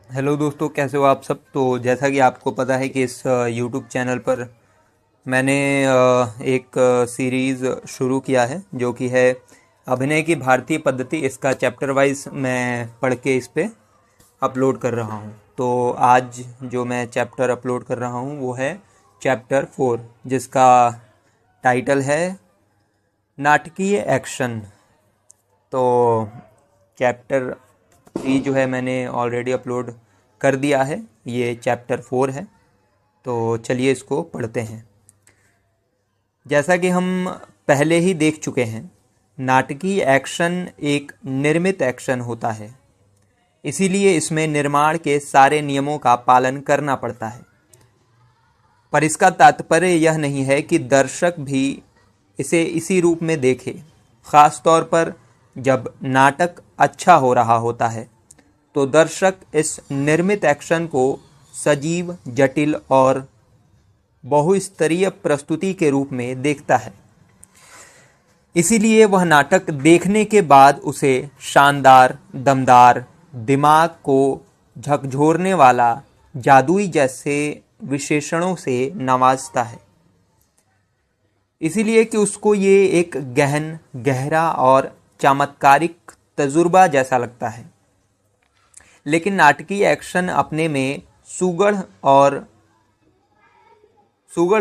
Hello दोस्तों, कैसे हो आप सब। तो जैसा कि आपको पता है कि इस यूट्यूब चैनल पर मैंने एक सीरीज़ शुरू किया है जो कि है अभिनय की भारतीय पद्धति। इसका चैप्टर वाइज मैं पढ़ के इस पे अपलोड कर रहा हूँ। तो आज जो मैं चैप्टर अपलोड कर रहा हूँ वो है चैप्टर 4, जिसका टाइटल है नाटकीय एक्शन। तो चैप्टर 3 जो है मैंने ऑलरेडी अपलोड कर दिया है, ये चैप्टर 4 है। तो चलिए इसको पढ़ते हैं। जैसा कि हम पहले ही देख चुके हैं, नाटकीय एक्शन एक निर्मित एक्शन होता है, इसीलिए इसमें निर्माण के सारे नियमों का पालन करना पड़ता है। पर इसका तात्पर्य यह नहीं है कि दर्शक भी इसे इसी रूप में देखे। ख़ास तौर पर जब नाटक अच्छा हो रहा होता है तो दर्शक इस निर्मित एक्शन को सजीव, जटिल और बहुस्तरीय प्रस्तुति के रूप में देखता है। इसीलिए वह नाटक देखने के बाद उसे शानदार, दमदार, दिमाग को झकझोरने वाला, जादुई जैसे विशेषणों से नवाजता है। इसीलिए कि उसको ये एक गहन, गहरा और चमत्कारिक तजुर्बा जैसा लगता है। लेकिन नाटकीय एक्शन अपने में सुगढ़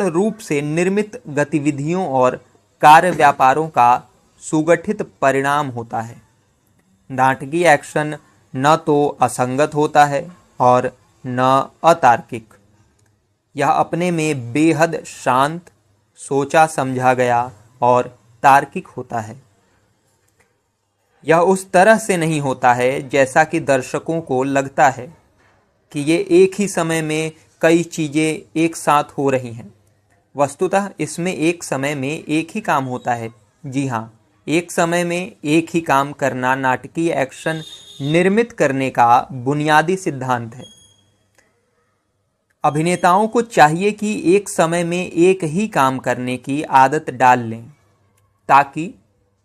रूप से निर्मित गतिविधियों और कार्य व्यापारों का सुगठित परिणाम होता है। नाटकीय एक्शन न तो असंगत होता है और न अतार्किक। यह अपने में बेहद शांत, सोचा समझा गया और तार्किक होता है। यह उस तरह से नहीं होता है जैसा कि दर्शकों को लगता है कि ये एक ही समय में कई चीज़ें एक साथ हो रही हैं। वस्तुतः इसमें एक समय में एक ही काम होता है। जी हाँ, एक समय में एक ही काम करना नाटकीय एक्शन निर्मित करने का बुनियादी सिद्धांत है। अभिनेताओं को चाहिए कि एक समय में एक ही काम करने की आदत डाल लें, ताकि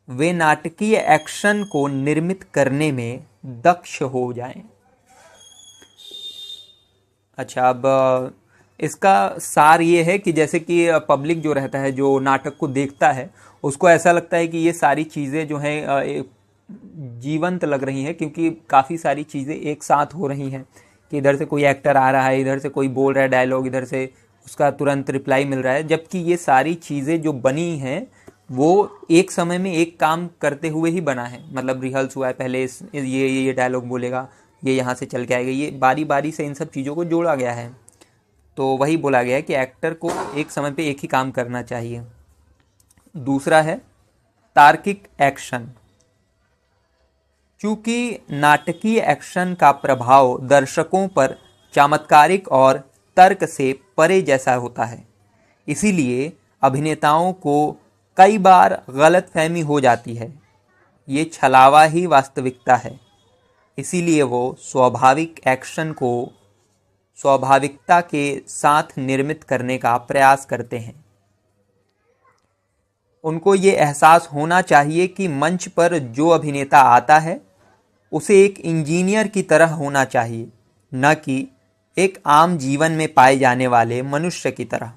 वे नाटकीय एक्शन को निर्मित करने में दक्ष हो जाएं। अच्छा, अब इसका सार ये है कि जैसे कि पब्लिक जो रहता है, जो नाटक को देखता है, उसको ऐसा लगता है कि ये सारी चीज़ें जो हैं जीवंत लग रही हैं, क्योंकि काफ़ी सारी चीज़ें एक साथ हो रही हैं कि इधर से कोई एक्टर आ रहा है, इधर से कोई बोल रहा है डायलॉग, इधर से उसका तुरंत रिप्लाई मिल रहा है। जबकि ये सारी चीज़ें जो बनी हैं वो एक समय में एक काम करते हुए ही बना है। मतलब रिहर्स हुआ है, पहले ये डायलॉग बोलेगा, ये यहाँ से चल के आएगा, ये बारी बारी से इन सब चीज़ों को जोड़ा गया है। तो वही बोला गया है कि एक्टर को एक समय पे एक ही काम करना चाहिए। दूसरा है तार्किक एक्शन। चूंकि नाटकीय एक्शन का प्रभाव दर्शकों पर चमत्कारिक और तर्क से परे जैसा होता है, इसीलिए अभिनेताओं को कई बार गलतफहमी हो जाती है। ये छलावा ही वास्तविकता है। इसीलिए वो स्वाभाविक एक्शन को स्वाभाविकता के साथ निर्मित करने का प्रयास करते हैं। उनको ये एहसास होना चाहिए कि मंच पर जो अभिनेता आता है उसे एक इंजीनियर की तरह होना चाहिए, न कि एक आम जीवन में पाए जाने वाले मनुष्य की तरह।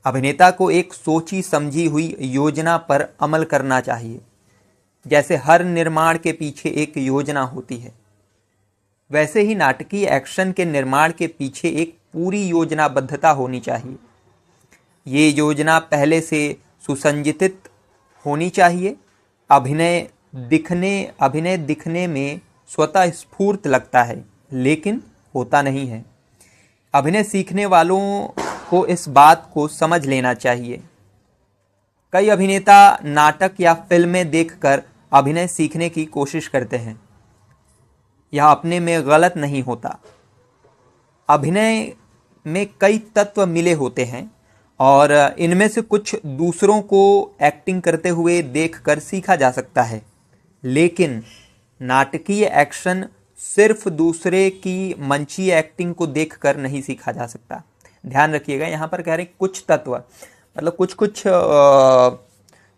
अभिनेता को एक सोची समझी हुई योजना पर अमल करना चाहिए। जैसे हर निर्माण के पीछे एक योजना होती है, वैसे ही नाटकीय एक्शन के निर्माण के पीछे एक पूरी योजनाबद्धता होनी चाहिए। ये योजना पहले से सुसंजित होनी चाहिए। अभिनय दिखने में स्वतः स्फूर्त लगता है, लेकिन होता नहीं है। अभिनय सीखने वालों को इस बात को समझ लेना चाहिए। कई अभिनेता नाटक या फिल्में देखकर अभिनय सीखने की कोशिश करते हैं। यह अपने में गलत नहीं होता। अभिनय में कई तत्व मिले होते हैं और इनमें से कुछ दूसरों को एक्टिंग करते हुए देखकर सीखा जा सकता है। लेकिन नाटकीय एक्शन सिर्फ दूसरे की मंचीय एक्टिंग को देखकर नहीं सीखा जा सकता। ध्यान रखिएगा, यहाँ पर कह रहे हैं कुछ तत्व, मतलब कुछ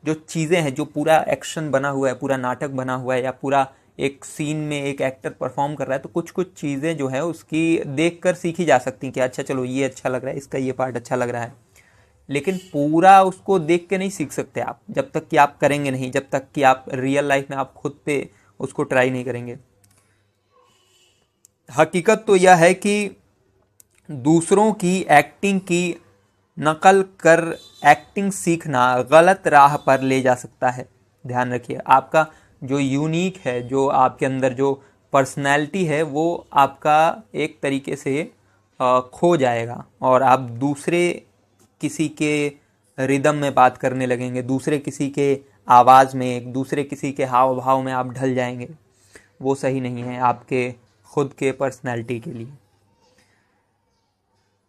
जो चीज़ें हैं, जो पूरा एक्शन बना हुआ है, पूरा नाटक बना हुआ है, या पूरा एक सीन में एक एक्टर परफॉर्म कर रहा है तो कुछ कुछ चीज़ें जो है उसकी देखकर सीखी जा सकती हैं कि अच्छा चलो ये अच्छा लग रहा है, इसका ये पार्ट अच्छा लग रहा है। लेकिन पूरा उसको देख के नहीं सीख सकते आप, जब तक कि आप करेंगे नहीं, जब तक कि आप रियल लाइफ में आप खुद पे उसको ट्राई नहीं करेंगे। हकीकत तो यह है कि दूसरों की एक्टिंग की नकल कर एक्टिंग सीखना गलत राह पर ले जा सकता है। ध्यान रखिए, आपका जो यूनिक है, जो आपके अंदर जो पर्सनैलिटी है, वो आपका एक तरीके से खो जाएगा और आप दूसरे किसी के रिदम में बात करने लगेंगे, दूसरे किसी के आवाज़ में, दूसरे किसी के हाव भाव में आप ढल जाएंगे। वो सही नहीं है आपके खुद के पर्सनैलिटी के लिए।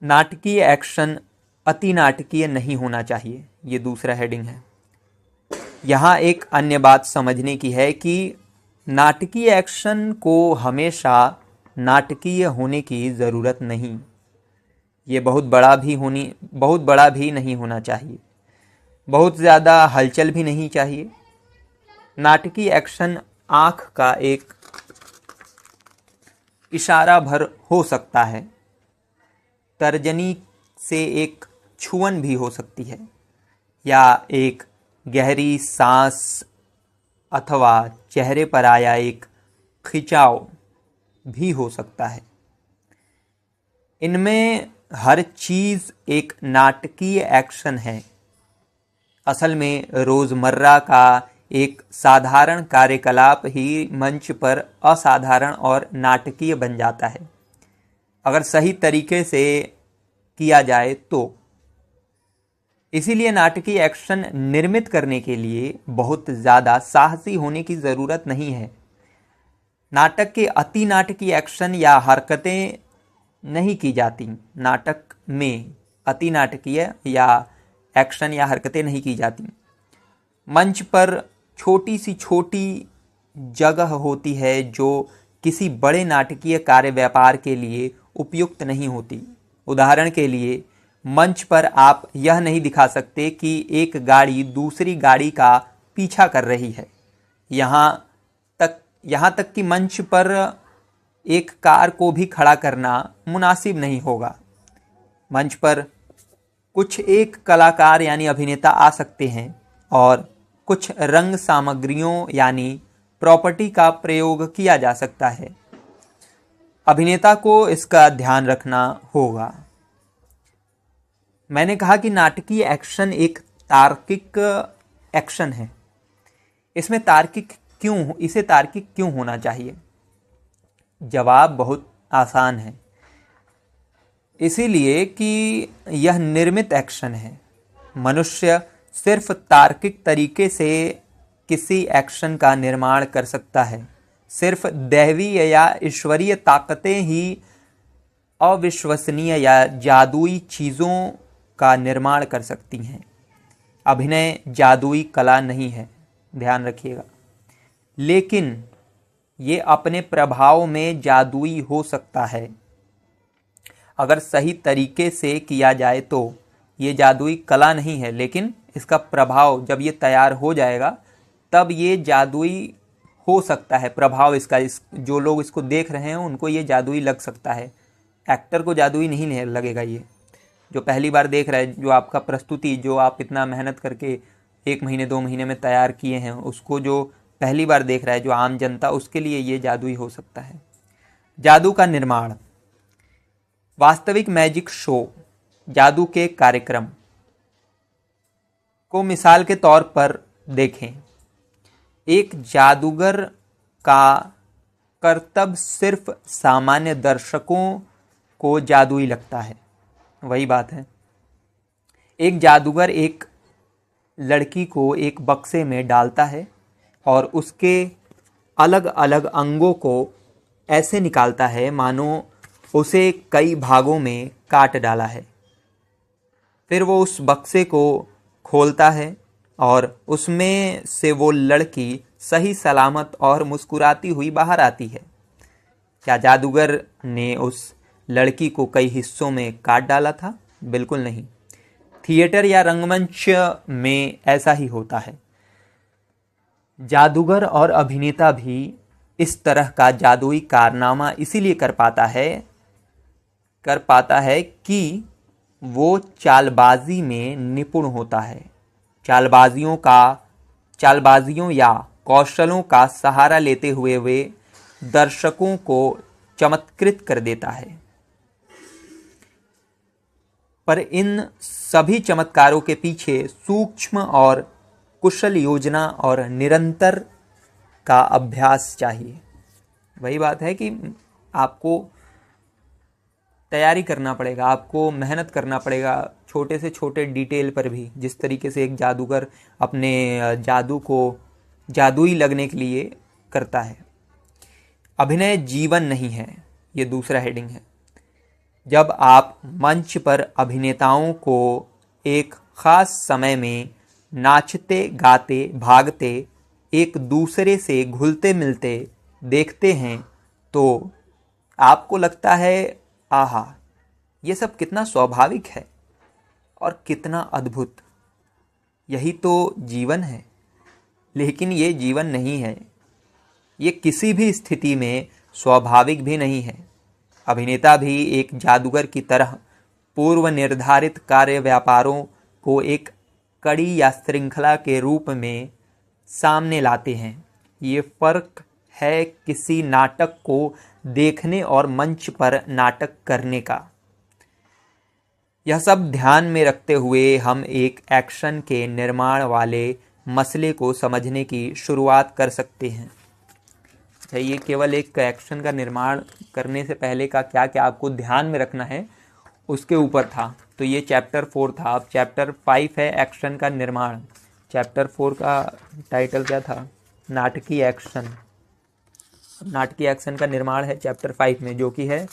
नाटकीय एक्शन अति नाटकीय नहीं होना चाहिए, ये दूसरा हेडिंग है। यहाँ एक अन्य बात समझने की है कि नाटकीय एक्शन को हमेशा नाटकीय होने की ज़रूरत नहीं, ये बहुत बड़ा भी नहीं होना चाहिए, बहुत ज़्यादा हलचल भी नहीं चाहिए। नाटकीय एक्शन आँख का एक इशारा भर हो सकता है, तर्जनी से एक छुअन भी हो सकती है, या एक गहरी सांस अथवा चेहरे पर आया एक खिंचाव भी हो सकता है। इनमें हर चीज़ एक नाटकीय एक्शन है। असल में रोज़मर्रा का एक साधारण कार्यकलाप ही मंच पर असाधारण और नाटकीय बन जाता है, अगर सही तरीके से किया जाए तो। इसीलिए नाटकीय एक्शन निर्मित करने के लिए बहुत ज़्यादा साहसी होने की ज़रूरत नहीं है। नाटक के अति नाटकीय एक्शन या हरकतें नहीं की जाती, नाटक में अति नाटकीय या एक्शन या हरकतें नहीं की जाती। मंच पर छोटी जगह होती है जो किसी बड़े नाटकीय कार्य व्यापार के लिए उपयुक्त नहीं होती। उदाहरण के लिए, मंच पर आप यह नहीं दिखा सकते कि एक गाड़ी दूसरी गाड़ी का पीछा कर रही है। यहाँ तक कि मंच पर एक कार को भी खड़ा करना मुनासिब नहीं होगा। मंच पर कुछ एक कलाकार यानी अभिनेता आ सकते हैं और कुछ रंग सामग्रियों यानी प्रॉपर्टी का प्रयोग किया जा सकता है। अभिनेता को इसका ध्यान रखना होगा। मैंने कहा कि नाटकीय एक्शन एक तार्किक एक्शन है। इसे तार्किक क्यों होना चाहिए? जवाब बहुत आसान है, इसीलिए कि यह निर्मित एक्शन है। मनुष्य सिर्फ तार्किक तरीके से किसी एक्शन का निर्माण कर सकता है। सिर्फ दैवीय या ईश्वरीय ताकतें ही अविश्वसनीय या जादुई चीज़ों का निर्माण कर सकती हैं। अभिनय जादुई कला नहीं है, ध्यान रखिएगा, लेकिन ये अपने प्रभाव में जादुई हो सकता है। अगर सही तरीके से किया जाए तो ये जादुई कला नहीं है, लेकिन इसका प्रभाव जब ये तैयार हो जाएगा तब ये जादुई हो सकता है। प्रभाव इसका जो लोग इसको देख रहे हैं उनको ये जादुई लग सकता है। एक्टर को जादुई नहीं लगेगा। ये जो पहली बार देख रहा है, जो आपका प्रस्तुति जो आप इतना मेहनत करके 1 महीने 2 महीने में तैयार किए हैं, उसको जो पहली बार देख रहा है, जो आम जनता, उसके लिए ये जादुई हो सकता है। जादू का निर्माण, वास्तविक मैजिक शो, जादू के कार्यक्रम को मिसाल के तौर पर देखें। एक जादूगर का कर्तव्य सिर्फ सामान्य दर्शकों को जादुई लगता है। वही बात है, एक जादूगर एक लड़की को एक बक्से में डालता है और उसके अलग अलग अंगों को ऐसे निकालता है मानो उसे कई भागों में काट डाला है। फिर वो उस बक्से को खोलता है और उसमें से वो लड़की सही सलामत और मुस्कुराती हुई बाहर आती है। क्या जादूगर ने उस लड़की को कई हिस्सों में काट डाला था? बिल्कुल नहीं। थिएटर या रंगमंच में ऐसा ही होता है। जादूगर और अभिनेता भी इस तरह का जादुई कारनामा इसीलिए कर पाता है कि वो चालबाजी में निपुण होता है। चालबाजियों या कौशलों का सहारा लेते हुए वे दर्शकों को चमत्कृत कर देता है। पर इन सभी चमत्कारों के पीछे सूक्ष्म और कुशल योजना और निरंतर का अभ्यास चाहिए। वही बात है कि आपको तैयारी करना पड़ेगा, आपको मेहनत करना पड़ेगा, छोटे से छोटे डिटेल पर भी। जिस तरीके से एक जादूगर अपने जादू को जादुई लगने के लिए करता है। अभिनय जीवन नहीं है, ये दूसरा हेडिंग है। जब आप मंच पर अभिनेताओं को एक खास समय में नाचते गाते भागते एक दूसरे से घुलते मिलते देखते हैं तो आपको लगता है, आहा, ये सब कितना स्वाभाविक है और कितना अद्भुत। यही तो जीवन है। लेकिन ये जीवन नहीं है, ये किसी भी स्थिति में स्वाभाविक भी नहीं है। अभिनेता भी एक जादूगर की तरह पूर्व निर्धारित कार्य व्यापारों को एक कड़ी या श्रृंखला के रूप में सामने लाते हैं। ये फर्क है किसी नाटक को देखने और मंच पर नाटक करने का। यह सब ध्यान में रखते हुए हम एक एक्शन के निर्माण वाले मसले को समझने की शुरुआत कर सकते हैं। ये केवल एक एक्शन का निर्माण करने से पहले का क्या क्या आपको ध्यान में रखना है उसके ऊपर था। तो ये चैप्टर 4 था। अब चैप्टर 5 है एक्शन का निर्माण। चैप्टर 4 का टाइटल क्या था? नाटकीय एक्शन। नाटकीय एक्शन का निर्माण है चैप्टर 5 में, जो कि है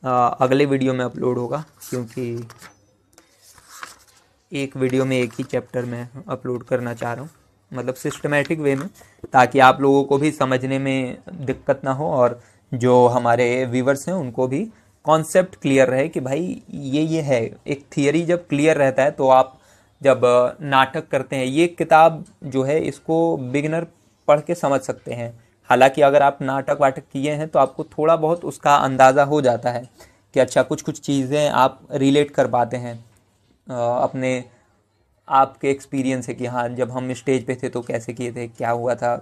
अगले वीडियो में अपलोड होगा, क्योंकि एक वीडियो में एक ही चैप्टर में अपलोड करना चाह रहा हूँ, मतलब सिस्टमेटिक वे में, ताकि आप लोगों को भी समझने में दिक्कत ना हो और जो हमारे व्यूवर्स हैं उनको भी कॉन्सेप्ट क्लियर रहे कि भाई ये है। एक थियरी जब क्लियर रहता है तो आप जब नाटक करते हैं, ये किताब जो है इसको बिगिनर पढ़ के समझ सकते हैं। हालांकि अगर आप नाटक वाटक किए हैं तो आपको थोड़ा बहुत उसका अंदाज़ा हो जाता है कि अच्छा कुछ चीज़ें आप रिलेट कर पाते हैं अपने आपके एक्सपीरियंस है कि हाँ जब हम स्टेज पे थे तो कैसे किए थे, क्या हुआ था,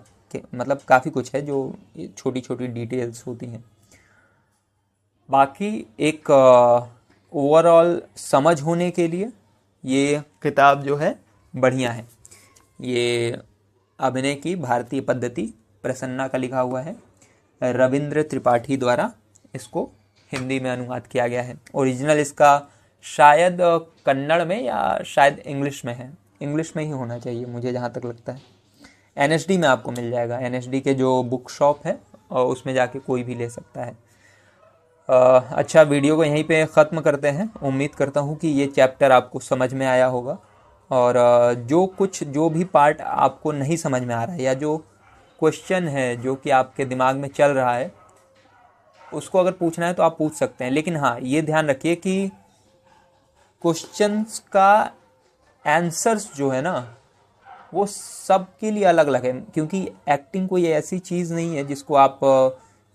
मतलब काफ़ी कुछ है जो छोटी छोटी डिटेल्स होती हैं। बाकी एक ओवरऑल समझ होने के लिए ये किताब जो है बढ़िया है। ये अभिनय की भारतीय पद्धति, प्रसन्ना का लिखा हुआ है। रविंद्र त्रिपाठी द्वारा इसको हिंदी में अनुवाद किया गया है। ओरिजिनल इसका शायद कन्नड़ में या शायद इंग्लिश में है। इंग्लिश में ही होना चाहिए मुझे जहाँ तक लगता है। एनएसडी में आपको मिल जाएगा। एनएसडी के जो बुक शॉप है और उसमें जाके कोई भी ले सकता है। अच्छा, वीडियो को यहीं पे ख़त्म करते हैं। उम्मीद करता हूँ कि ये चैप्टर आपको समझ में आया होगा और जो भी पार्ट आपको नहीं समझ में आ रहा है या जो क्वेश्चन है जो कि आपके दिमाग में चल रहा है उसको अगर पूछना है तो आप पूछ सकते हैं। लेकिन हाँ, ये ध्यान रखिए कि क्वेश्चंस का आंसर्स जो है ना वो सब के लिए अलग अलग है, क्योंकि एक्टिंग कोई ऐसी चीज़ नहीं है जिसको आप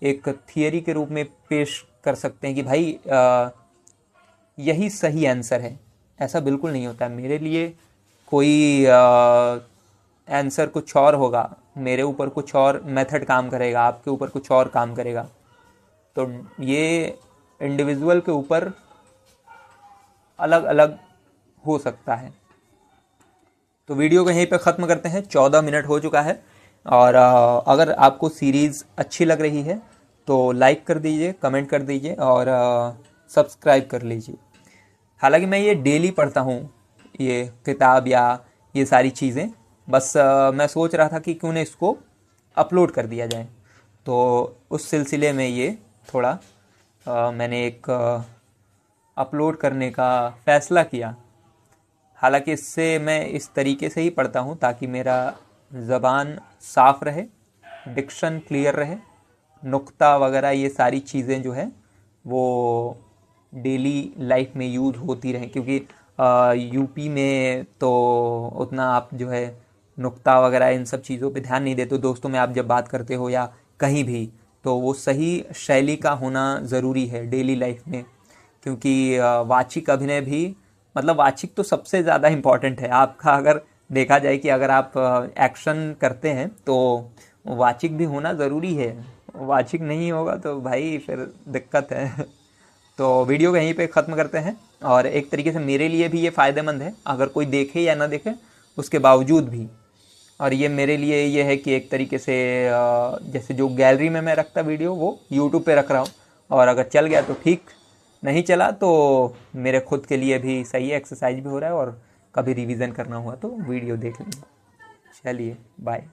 एक थियरी के रूप में पेश कर सकते हैं कि भाई यही सही आंसर है। ऐसा बिल्कुल नहीं होता है। मेरे लिए कोई आंसर कुछ और होगा, मेरे ऊपर कुछ और मेथड काम करेगा, आपके ऊपर कुछ और काम करेगा। तो ये इंडिविजुअल के ऊपर अलग अलग हो सकता है। तो वीडियो को यहीं पे ख़त्म करते हैं। 14 मिनट हो चुका है और अगर आपको सीरीज़ अच्छी लग रही है तो लाइक कर दीजिए, कमेंट कर दीजिए और सब्सक्राइब कर लीजिए। हालांकि मैं ये डेली पढ़ता हूँ ये किताब या ये सारी चीज़ें, बस मैं सोच रहा था कि क्यों ना इसको अपलोड कर दिया जाए। तो उस सिलसिले में ये थोड़ा मैंने एक अपलोड करने का फ़ैसला किया। हालांकि इससे मैं इस तरीके से ही पढ़ता हूँ ताकि मेरा ज़बान साफ़ रहे, डिक्शन क्लियर रहे, नुक्ता वगैरह ये सारी चीज़ें जो है वो डेली लाइफ में यूज़ होती रहें। क्योंकि यूपी में तो उतना आप जो है नुक्ता वगैरह इन सब चीज़ों पे ध्यान नहीं देते। दोस्तों में आप जब बात करते हो या कहीं भी, तो वो सही शैली का होना ज़रूरी है डेली लाइफ में। क्योंकि वाचिक अभिनय भी, मतलब वाचिक तो सबसे ज़्यादा इम्पॉर्टेंट है आपका। अगर देखा जाए कि अगर आप एक्शन करते हैं तो वाचिक भी होना ज़रूरी है। वाचिक नहीं होगा तो भाई फिर दिक्कत है। तो वीडियो को यहीं पे ख़त्म करते हैं। और एक तरीके से मेरे लिए भी ये फ़ायदेमंद है, अगर कोई देखे या ना देखे उसके बावजूद भी। और ये मेरे लिए ये है कि एक तरीके से जैसे जो गैलरी में मैं रखता वीडियो वो यूट्यूब पे रख रहा हूँ, और अगर चल गया तो ठीक, नहीं चला तो मेरे खुद के लिए भी सही है, एक्सरसाइज भी हो रहा है, और कभी रिवीजन करना हुआ तो वीडियो देख लेंगे। चलिए बाय।